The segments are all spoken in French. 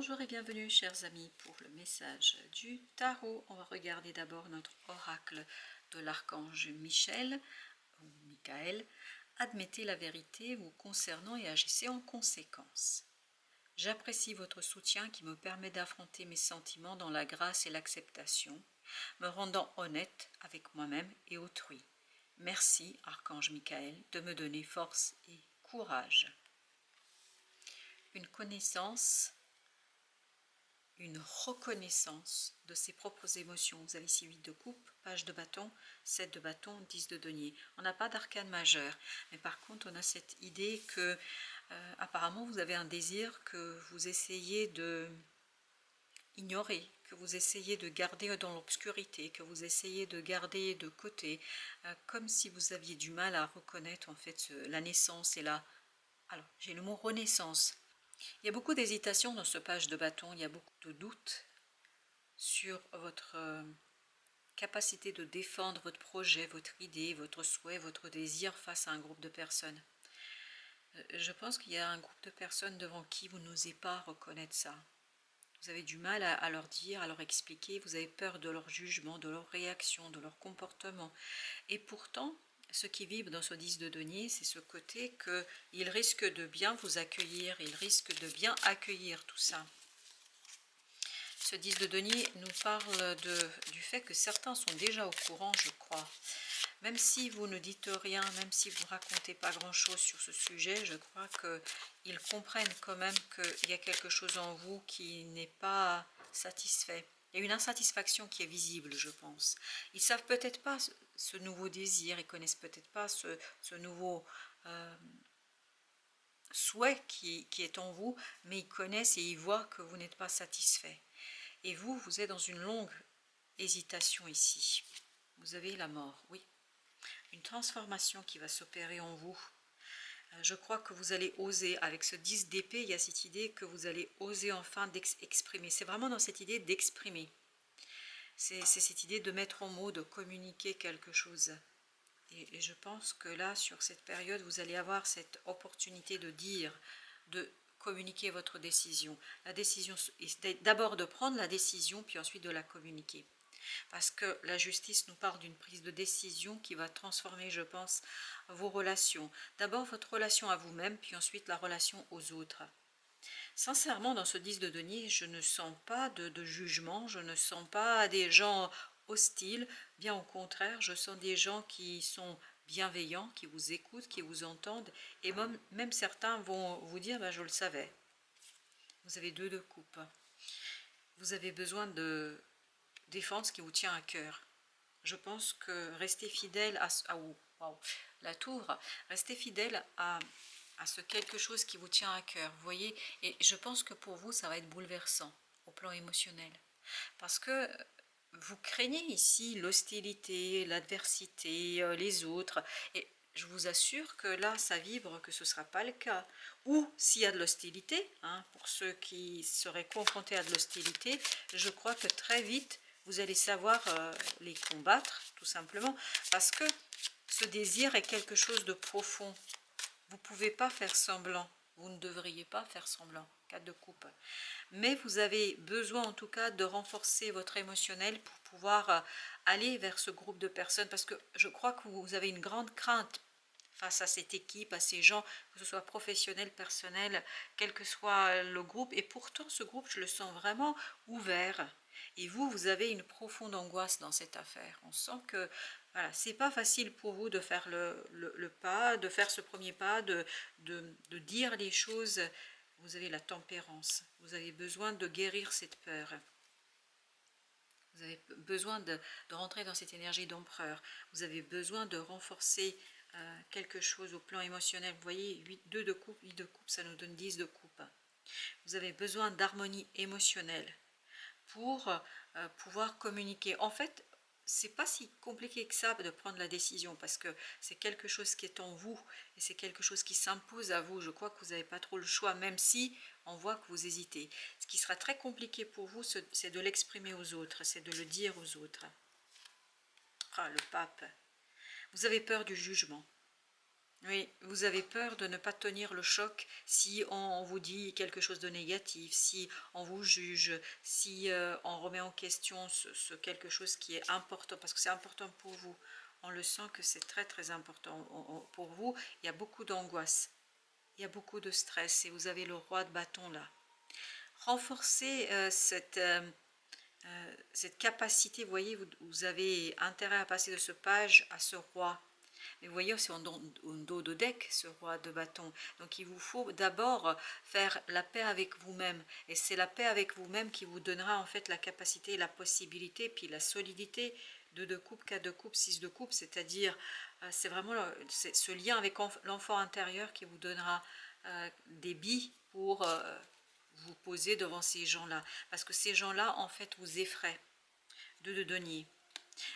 Bonjour et bienvenue chers amis pour le message du tarot. On va regarder d'abord notre oracle de l'archange Michel ou Michael. Admettez la vérité vous concernant et agissez en conséquence. J'apprécie votre soutien qui me permet d'affronter mes sentiments dans la grâce et l'acceptation, me rendant honnête avec moi-même et autrui. Merci, archange Michael, de me donner force et courage. Une connaissance, une reconnaissance de ses propres émotions. Vous avez ici 8 de coupe, page de bâton, 7 de bâton, 10 de denier. On n'a pas d'arcane majeur, mais par contre on a cette idée que apparemment vous avez un désir que vous essayez de ignorer, que vous essayez de garder dans l'obscurité, que vous essayez de garder de côté, comme si vous aviez du mal à reconnaître en fait la naissance et la... Alors, j'ai le mot renaissance. Il y a beaucoup d'hésitation dans ce page de bâton, il y a beaucoup de doutes sur votre capacité de défendre votre projet, votre idée, votre souhait, votre désir face à un groupe de personnes. Je pense qu'il y a un groupe de personnes devant qui vous n'osez pas reconnaître ça. Vous avez du mal à leur dire, à leur expliquer, vous avez peur de leur jugement, de leur réaction, de leur comportement. Et pourtant, ce qui vibre dans ce 10 de denier, c'est ce côté qu'il risque de bien vous accueillir, il risque de bien accueillir tout ça. Ce 10 de denier nous parle du fait que certains sont déjà au courant, je crois. Même si vous ne dites rien, même si vous ne racontez pas grand-chose sur ce sujet, je crois qu'ils comprennent quand même qu'il y a quelque chose en vous qui n'est pas satisfait. Il y a une insatisfaction qui est visible, je pense. Ils ne savent peut-être pas ce nouveau désir, ils ne connaissent peut-être pas ce nouveau souhait qui est en vous, mais ils connaissent et ils voient que vous n'êtes pas satisfait. Et vous êtes dans une longue hésitation ici. Vous avez la mort, oui. Une transformation qui va s'opérer en vous. Je crois que vous allez oser, avec ce 10 d'épée, il y a cette idée que vous allez oser enfin d'exprimer. C'est vraiment dans cette idée d'exprimer. C'est cette idée de mettre en mots, de communiquer quelque chose. Et je pense que là, sur cette période, vous allez avoir cette opportunité de dire, de communiquer votre décision. La décision, d'abord de prendre la décision, puis ensuite de la communiquer. Parce que la justice nous parle d'une prise de décision qui va transformer, je pense, vos relations. D'abord votre relation à vous-même, puis ensuite la relation aux autres. Sincèrement, dans ce 10 de denier, je ne sens pas de jugement, je ne sens pas des gens hostiles, bien au contraire, je sens des gens qui sont bienveillants, qui vous écoutent, qui vous entendent, et même certains vont vous dire ben, « je le savais ». Vous avez 2 de coupe. Vous avez besoin de défendre ce qui vous tient à cœur. Je pense que rester fidèle à la tour, rester fidèle à ce quelque chose qui vous tient à cœur, vous voyez, et je pense que pour vous ça va être bouleversant au plan émotionnel, parce que vous craignez ici l'hostilité, l'adversité, les autres, et je vous assure que là ça vibre que ce ne sera pas le cas, ou s'il y a de l'hostilité, hein, pour ceux qui seraient confrontés à de l'hostilité, je crois que très vite vous allez savoir les combattre, tout simplement, parce que ce désir est quelque chose de profond. Vous ne pouvez pas faire semblant, vous ne devriez pas faire semblant, 4 de coupe. Mais vous avez besoin en tout cas de renforcer votre émotionnel pour pouvoir aller vers ce groupe de personnes, parce que je crois que vous avez une grande crainte face à cette équipe, à ces gens, que ce soit professionnel, personnel, quel que soit le groupe. Et pourtant, ce groupe, je le sens vraiment ouvert. Et vous avez une profonde angoisse dans cette affaire. On sent que voilà, c'est pas facile pour vous de faire le pas, de faire ce premier pas, de dire les choses. Vous avez la tempérance. Vous avez besoin de guérir cette peur. Vous avez besoin de rentrer dans cette énergie d'empereur. Vous avez besoin de renforcer quelque chose au plan émotionnel. Vous voyez, 2 de coupe, 8 de coupe, ça nous donne 10 de coupe. Vous avez besoin d'harmonie émotionnelle pour pouvoir communiquer. En fait, c'est pas si compliqué que ça de prendre la décision, parce que c'est quelque chose qui est en vous et c'est quelque chose qui s'impose à vous. Je crois que vous n'avez pas trop le choix, même si on voit que vous hésitez. Ce qui sera très compliqué pour vous, c'est de l'exprimer aux autres, c'est de le dire aux autres. Ah, le pape. Vous avez peur du jugement. Oui, vous avez peur de ne pas tenir le choc si on vous dit quelque chose de négatif, si on vous juge, si on remet en question ce quelque chose qui est important, parce que c'est important pour vous. On le sent que c'est très très important pour vous. Il y a beaucoup d'angoisse, il y a beaucoup de stress et vous avez le roi de bâton là. Renforcez cette capacité, vous voyez, vous avez intérêt à passer de ce page à ce roi. Mais vous voyez, c'est en dos de deck, ce roi de bâton. Donc il vous faut d'abord faire la paix avec vous-même. Et c'est la paix avec vous-même qui vous donnera en fait la capacité, la possibilité, puis la solidité de 2 coupe, 4 de coupe, 6 de coupe. C'est-à-dire, c'est vraiment ce lien avec l'enfant intérieur qui vous donnera des billes pour vous poser devant ces gens-là. Parce que ces gens-là, en fait, vous effraient. 2 de denier.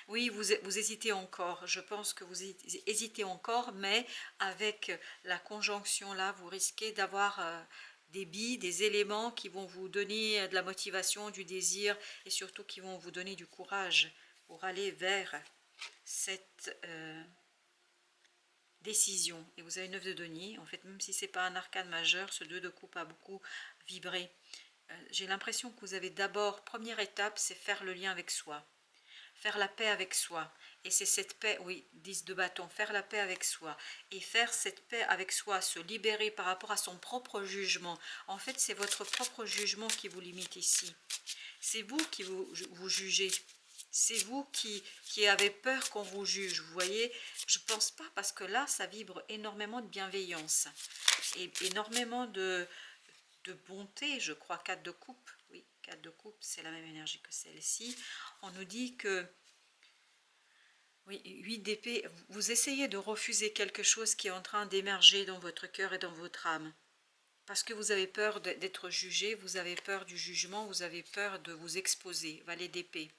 Oui, vous hésitez encore. Je pense que vous hésitez encore, mais avec la conjonction là, vous risquez d'avoir des billes, des éléments qui vont vous donner de la motivation, du désir et surtout qui vont vous donner du courage pour aller vers cette décision. Et vous avez 9 de denier. En fait, même si ce n'est pas un arcane majeur, ce 2 de coupe a beaucoup vibré. J'ai l'impression que vous avez d'abord, première étape, c'est faire le lien avec soi. Faire la paix avec soi. Et c'est cette paix, oui, 10 de bâton, faire la paix avec soi. Et faire cette paix avec soi, se libérer par rapport à son propre jugement. En fait, c'est votre propre jugement qui vous limite ici. C'est vous qui vous jugez. C'est vous qui avez peur qu'on vous juge. Vous voyez, je ne pense pas, parce que là, ça vibre énormément de bienveillance. Et énormément de bonté, je crois. 4 de coupe, oui, 4 de coupe, c'est la même énergie que celle-ci. On nous dit que, oui, 8 d'épée, vous essayez de refuser quelque chose qui est en train d'émerger dans votre cœur et dans votre âme. Parce que vous avez peur d'être jugé, vous avez peur du jugement, vous avez peur de vous exposer. Valet d'épée.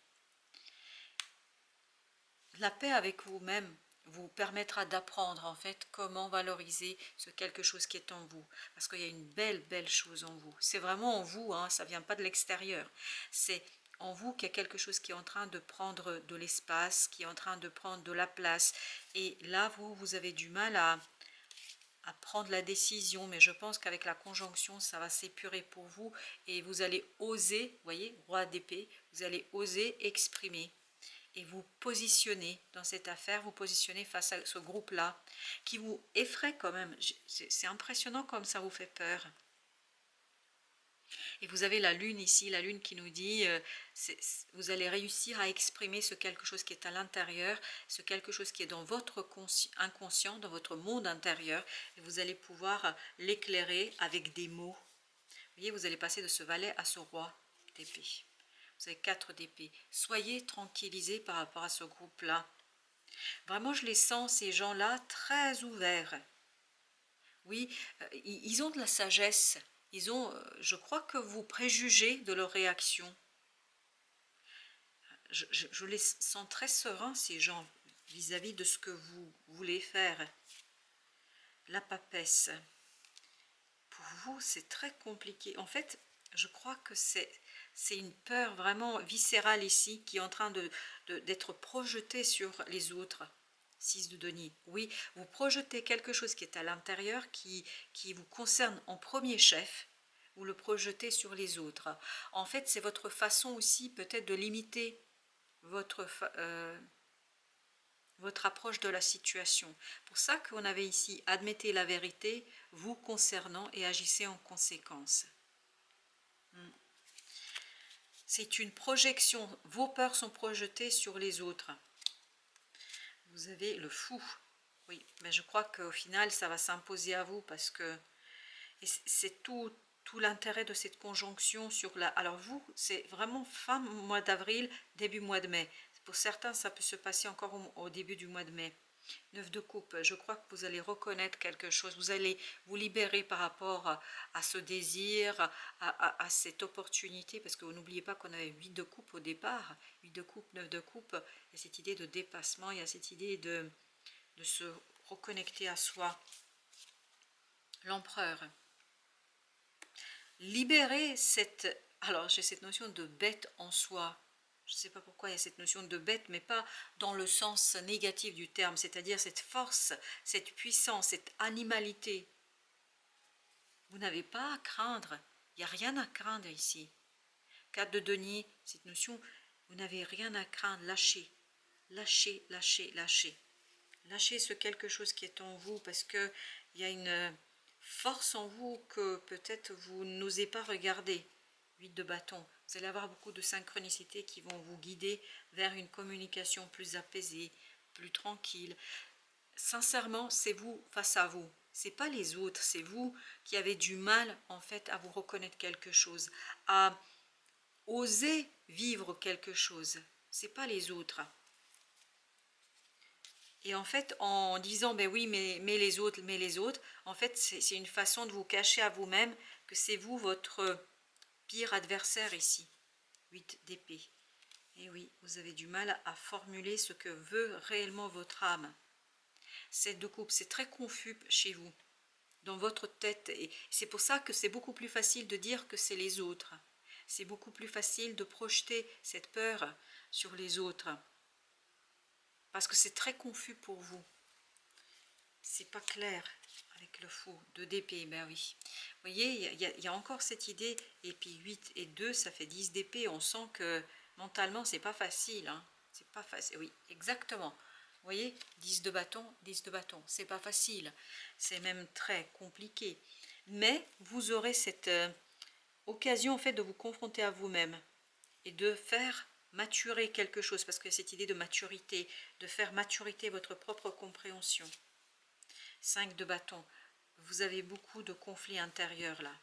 La paix avec vous-même vous permettra d'apprendre en fait comment valoriser ce quelque chose qui est en vous. Parce qu'il y a une belle chose en vous. C'est vraiment en vous, hein, ça ne vient pas de l'extérieur. C'est en vous qu'il y a quelque chose qui est en train de prendre de l'espace, qui est en train de prendre de la place. Et là, vous avez du mal à prendre la décision, mais je pense qu'avec la conjonction, ça va s'épurer pour vous et vous allez oser, vous voyez, roi d'épée, vous allez oser exprimer et vous positionner dans cette affaire, vous positionner face à ce groupe-là, qui vous effraie quand même. C'est impressionnant comme ça vous fait peur. Et vous avez la lune ici, la lune qui nous dit, vous allez réussir à exprimer ce quelque chose qui est à l'intérieur, ce quelque chose qui est dans votre inconscient, dans votre monde intérieur, et vous allez pouvoir l'éclairer avec des mots. Vous voyez, vous allez passer de ce valet à ce roi d'épée. Vous avez 4 d'épée. Soyez tranquillisés par rapport à ce groupe-là. Vraiment, je les sens, ces gens-là, très ouverts. Oui, ils ont de la sagesse. Ils ont, je crois que vous préjugez de leur réaction. Je les sens très sereins, ces gens, vis-à-vis de ce que vous voulez faire. La papesse. Pour vous, c'est très compliqué. En fait, je crois que c'est une peur vraiment viscérale ici qui est en train d'être projetée sur les autres. 6 de denier. Oui, vous projetez quelque chose qui est à l'intérieur, qui vous concerne en premier chef, vous le projetez sur les autres. En fait, c'est votre façon aussi peut-être de limiter votre approche de la situation. Pour ça qu'on avait ici, admettez la vérité vous concernant et agissez en conséquence. C'est une projection, vos peurs sont projetées sur les autres. Vous avez le fou. Oui, mais je crois qu'au final, ça va s'imposer à vous parce que c'est tout l'intérêt de cette conjonction sur la... Alors vous, c'est vraiment fin mois d'avril, début mois de mai. Pour certains, ça peut se passer encore au début du mois de mai. 9 de coupe, je crois que vous allez reconnaître quelque chose, vous allez vous libérer par rapport à ce désir, à cette opportunité, parce que vous n'oubliez pas qu'on avait 8 de coupe au départ, 8 de coupe, 9 de coupe, il y a cette idée de dépassement, il y a cette idée de se reconnecter à soi. L'empereur. Libérer cette... Alors j'ai cette notion de bête en soi. Je ne sais pas pourquoi il y a cette notion de bête, mais pas dans le sens négatif du terme, c'est-à-dire cette force, cette puissance, cette animalité. Vous n'avez pas à craindre, il n'y a rien à craindre ici. 4 de denier, cette notion, vous n'avez rien à craindre, lâchez, lâchez, lâchez, lâchez. Lâchez ce quelque chose qui est en vous, parce qu'il y a une force en vous que peut-être vous n'osez pas regarder. 8 de bâton, vous allez avoir beaucoup de synchronicité qui vont vous guider vers une communication plus apaisée, plus tranquille. Sincèrement, c'est vous face à vous. C'est pas les autres, c'est vous qui avez du mal en fait à vous reconnaître quelque chose, à oser vivre quelque chose. C'est pas les autres. Et en fait, en disant, ben oui, mais les autres, en fait, c'est une façon de vous cacher à vous-même que c'est vous votre pire adversaire ici. 8 d'épée. Et oui, vous avez du mal à formuler ce que veut réellement votre âme. 7 de coupe, c'est très confus chez vous, dans votre tête. Et c'est pour ça que c'est beaucoup plus facile de dire que c'est les autres. C'est beaucoup plus facile de projeter cette peur sur les autres. Parce que c'est très confus pour vous. C'est pas clair avec le fou. 2 d'épée, ben oui. Vous voyez, il y a encore cette idée. Et puis 8 et 2, ça fait 10 d'épée. On sent que mentalement, c'est pas facile. Hein. C'est pas facile. Oui, exactement. Vous voyez, 10 de bâton, 10 de bâton. C'est pas facile. C'est même très compliqué. Mais vous aurez cette occasion en fait de vous confronter à vous-même et de faire maturer quelque chose, parce que cette idée de maturité, de faire maturité votre propre compréhension. 5 de bâton, vous avez beaucoup de conflits intérieurs là.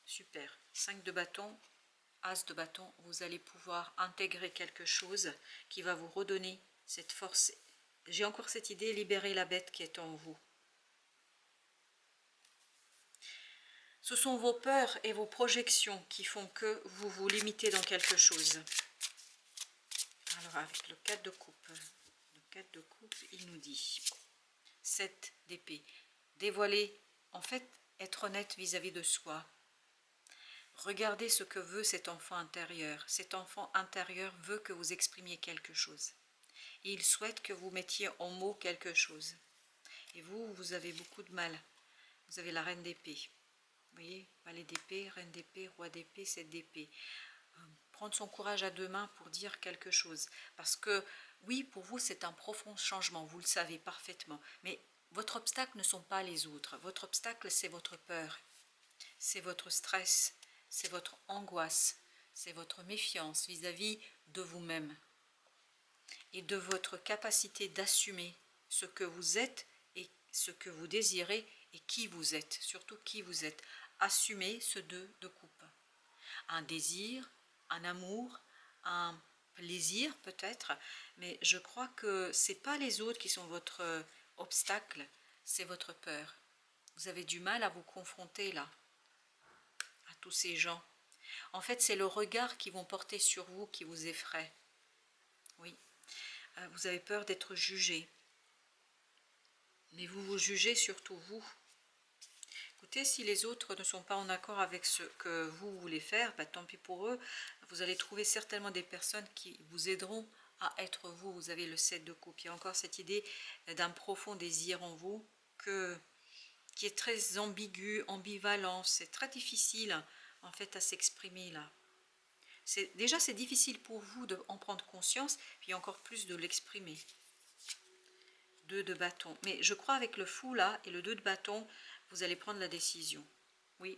Super. 5 de bâton, as de bâton, vous allez pouvoir intégrer quelque chose qui va vous redonner cette force. J'ai encore cette idée, libérer la bête qui est en vous. Ce sont vos peurs et vos projections qui font que vous vous limitez dans quelque chose. Alors avec le 4 de coupe, il nous dit 7 d'épée. Dévoiler, en fait, être honnête vis-à-vis de soi. Regardez ce que veut cet enfant intérieur. Cet enfant intérieur veut que vous exprimiez quelque chose. Et il souhaite que vous mettiez en mots quelque chose. Et vous avez beaucoup de mal. Vous avez la reine d'épée. Vous voyez, valet d'épée, reine d'épée, roi d'épée, 7 d'épée. Prendre son courage à deux mains pour dire quelque chose. Parce que, oui, pour vous, c'est un profond changement, vous le savez parfaitement. Mais votre obstacle ne sont pas les autres. Votre obstacle, c'est votre peur. C'est votre stress. C'est votre angoisse. C'est votre méfiance vis-à-vis de vous-même. Et de votre capacité d'assumer ce que vous êtes et ce que vous désirez et qui vous êtes. Surtout qui vous êtes. Assumez ce 2 de coupe. Un désir, un amour, un plaisir peut-être, mais je crois que ce n'est pas les autres qui sont votre obstacle, c'est votre peur. Vous avez du mal à vous confronter là, à tous ces gens. En fait, c'est le regard qu'ils vont porter sur vous qui vous effraie. Oui, vous avez peur d'être jugé, mais vous vous jugez surtout vous. Écoutez, si les autres ne sont pas en accord avec ce que vous voulez faire, bah, tant pis pour eux. Vous allez trouver certainement des personnes qui vous aideront à être vous. Vous avez le 7 de coupe. Il y a encore cette idée d'un profond désir en vous qui est très ambigu, ambivalent. C'est très difficile en fait à s'exprimer là. Déjà c'est difficile pour vous d'en prendre conscience, puis encore plus de l'exprimer. 2 de bâton. Mais je crois avec le fou là et le 2 de bâton, vous allez prendre la décision. Oui,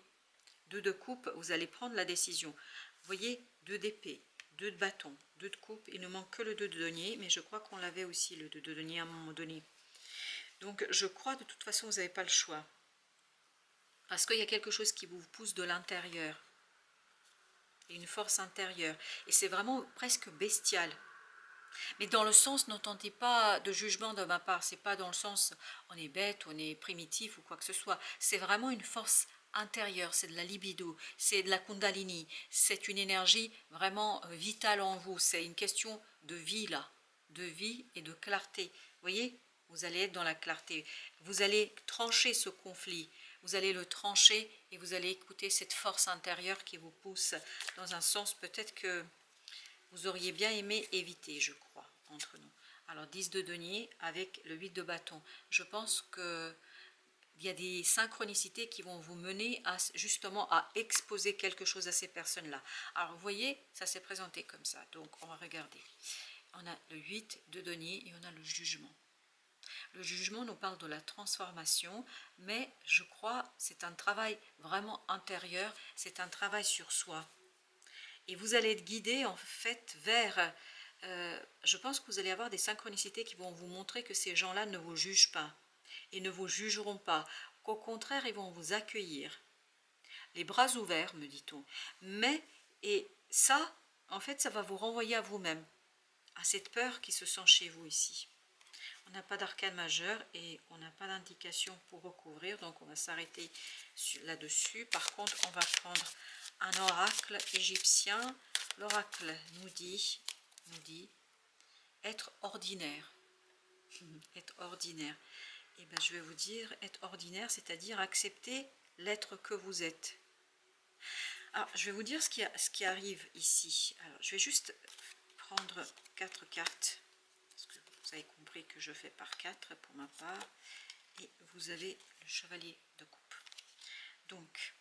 2 de coupe, vous allez prendre la décision. Vous voyez, 2 d'épée, 2 de bâton, 2 de coupe. Il ne manque que le 2 de denier, mais je crois qu'on l'avait aussi, le 2 de denier à un moment donné. Donc je crois de toute façon, vous n'avez pas le choix. Parce qu'il y a quelque chose qui vous pousse de l'intérieur. Une force intérieure. Et c'est vraiment presque bestial. Mais dans le sens, n'entendez pas de jugement de ma part, c'est pas dans le sens on est bête, on est primitif ou quoi que ce soit, c'est vraiment une force intérieure, c'est de la libido, c'est de la kundalini, c'est une énergie vraiment vitale en vous, c'est une question de vie là, de vie et de clarté, vous voyez, vous allez être dans la clarté, vous allez trancher ce conflit, vous allez le trancher et vous allez écouter cette force intérieure qui vous pousse dans un sens peut-être que vous auriez bien aimé éviter, je crois, entre nous. Alors 10 de denier avec le 8 de bâton. Je pense que il y a des synchronicités qui vont vous mener à, justement à exposer quelque chose à ces personnes-là. Alors vous voyez, ça s'est présenté comme ça. Donc on va regarder. On a le 8 de denier et on a le jugement. Le jugement nous parle de la transformation, mais je crois c'est un travail vraiment intérieur, c'est un travail sur soi. Et vous allez être guidé en fait vers... je pense que vous allez avoir des synchronicités qui vont vous montrer que ces gens-là ne vous jugent pas et ne vous jugeront pas, qu'au contraire ils vont vous accueillir, les bras ouverts me dit-on, mais et ça en fait ça va vous renvoyer à vous-même, à cette peur qui se sent chez vous ici. On n'a pas d'arcane majeur et on n'a pas d'indication pour recouvrir, donc on va s'arrêter là-dessus. Par contre on va prendre un oracle égyptien. L'oracle nous dit être ordinaire. Être ordinaire. Et bien je vais vous dire, être ordinaire, c'est-à-dire accepter l'être que vous êtes. Alors je vais vous dire ce qui arrive ici. Alors je vais juste prendre 4 cartes, parce que vous avez compris que je fais par 4 pour ma part. Et vous avez le chevalier de coupe. Donc,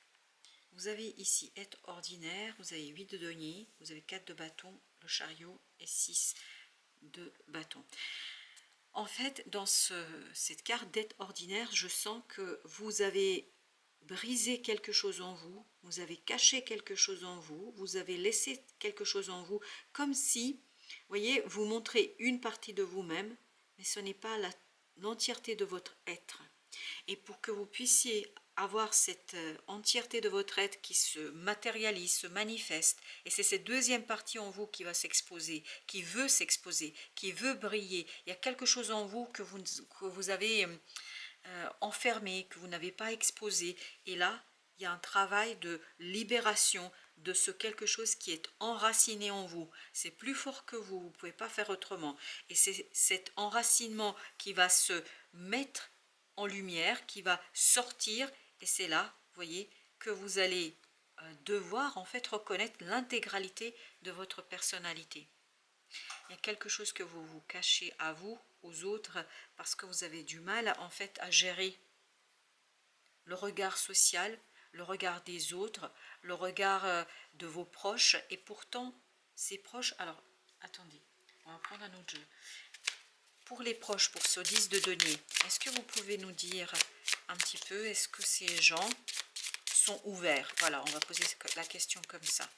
vous avez ici être ordinaire, vous avez 8 de denier, vous avez 4 de bâton, le chariot et 6 de bâton. En fait, dans cette carte d'être ordinaire, je sens que vous avez brisé quelque chose en vous, vous avez caché quelque chose en vous, vous avez laissé quelque chose en vous, comme si, vous voyez, vous montrez une partie de vous-même, mais ce n'est pas l'entièreté de votre être. Et pour que vous puissiez avoir cette entièreté de votre être qui se matérialise, se manifeste, et c'est cette deuxième partie en vous qui va s'exposer, qui veut briller. Il y a quelque chose en vous que vous avez enfermé, que vous n'avez pas exposé, et là, il y a un travail de libération de ce quelque chose qui est enraciné en vous. C'est plus fort que vous ne pouvez pas faire autrement. Et c'est cet enracinement qui va se mettre en lumière, qui va sortir, et c'est là, vous voyez, que vous allez devoir en fait reconnaître l'intégralité de votre personnalité. Il y a quelque chose que vous vous cachez à vous, aux autres, parce que vous avez du mal en fait à gérer le regard social, le regard des autres, le regard de vos proches, et pourtant ces proches, alors attendez, on va prendre un autre jeu. Pour les proches, pour ce 10 de denier, est-ce que vous pouvez nous dire un petit peu, est-ce que ces gens sont ouverts? Voilà, on va poser la question comme ça.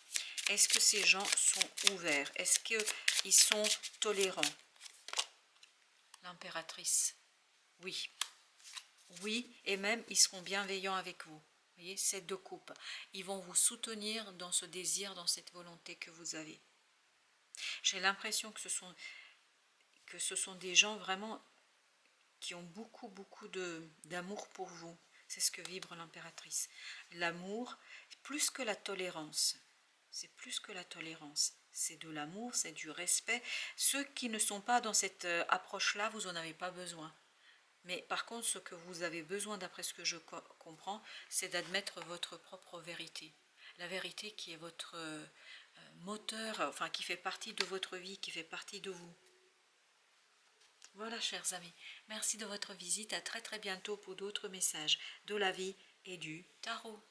Est-ce que ces gens sont ouverts? Est-ce qu'ils sont tolérants? L'impératrice, oui. Oui, et même ils seront bienveillants avec vous. Vous voyez, 7 de coupe. Ils vont vous soutenir dans ce désir, dans cette volonté que vous avez. J'ai l'impression que ce sont des gens vraiment qui ont beaucoup d'amour pour vous. C'est ce que vibre l'impératrice. L'amour, plus que la tolérance. C'est plus que la tolérance. C'est de l'amour, c'est du respect. Ceux qui ne sont pas dans cette approche-là, vous n'en avez pas besoin. Mais par contre, ce que vous avez besoin, d'après ce que je comprends, c'est d'admettre votre propre vérité. La vérité qui est votre moteur, enfin qui fait partie de votre vie, qui fait partie de vous. Voilà, chers amis, merci de votre visite. À très bientôt pour d'autres messages de la vie et du tarot.